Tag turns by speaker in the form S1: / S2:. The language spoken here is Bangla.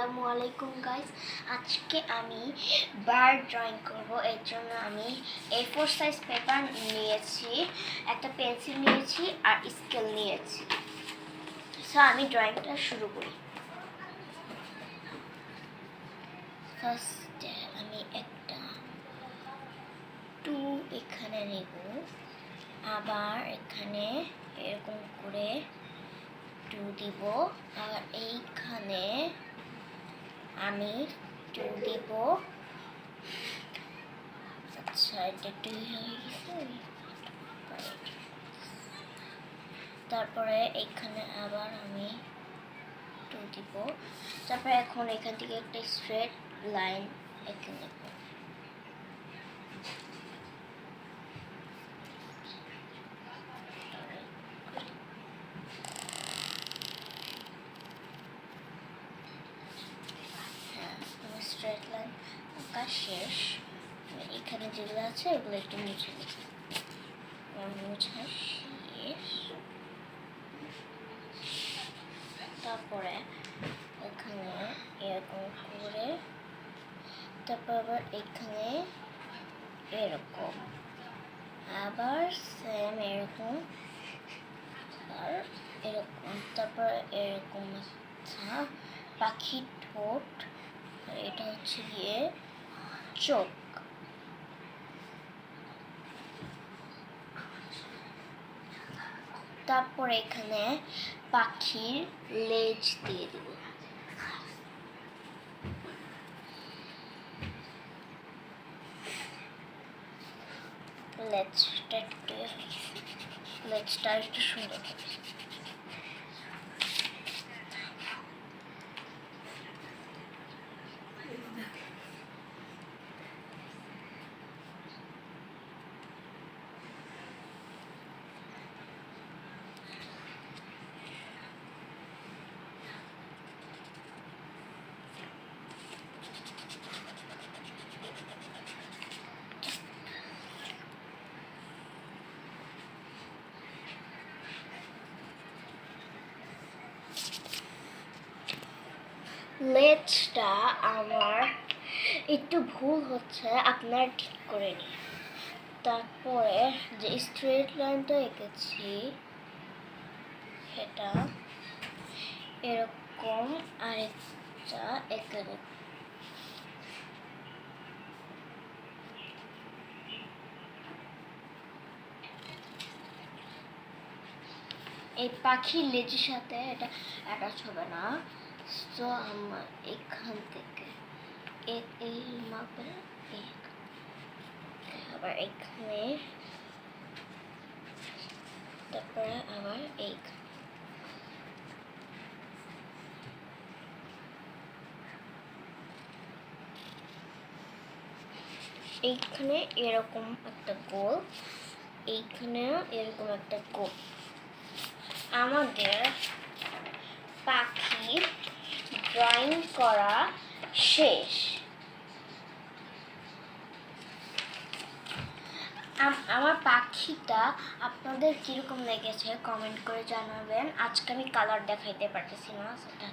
S1: আসসালামু আলাইকুম গাইস। আজকে আমি বার্ড ড্রয়িং করব। এর জন্য আমি A4 সাইজ পেপার নিয়েছি, একটা পেন্সিল নিয়েছি আর স্কেল নিয়েছি। সো আমি ড্রয়িংটা শুরু করি। ফার্স্টে আমি একটা 2 এখানে নেব, আবার এখানে এরকম করে 2 দিব, আর এইখানে আমি 2 দিব। আচ্ছা, এটা 2 হয়ে গেছে। তারপরে এখানে আবার আমি 2 দিব। তারপরে এখন এখান থেকে একটা স্ট্রেট লাইন এঁকে নেব। স্ট্রেট লাইন আঁকা শেষ। এখানে যেগুলো আছে এগুলো একটু মুছে নেব। মোছা শেষ। তারপরে এখানে এরকম করে, তারপর আবার এখানে এরকম, আবার সেম এরকম আর এরকম, তারপর এরকম আচ্ছা পাখির ঠোঁট, আর এটা হচ্ছে গিয়ে চোখ। তারপর এখানে পাখির লেজ দিয়ে দেব। লেজটা একটু সুন্দর হবে। লেজটা আমার একটু ভুল হচ্ছে, আপনার ঠিক করে নিন। তারপরে যে স্ট্রেট লাইনটা এঁকেছি সেটা এরকম আরেকটা এঁকে নেব। এই পাখির লেজের সাথে এটা অ্যাটাচ হবে না, তো আমার এখান থেকে এই মাপে আবার এখানে, তারপরে আবার এইখানে এরকম একটা গোল, এইখানেও এরকম একটা গোল। আমাদের পাখি ড্রয়িং করা শেষ। আমার পাখিটা আপনাদের কিরকম লেগেছে কমেন্ট করে জানাবেন। আজকে আমি কালার দেখাইতে পারতেছি না, সেটা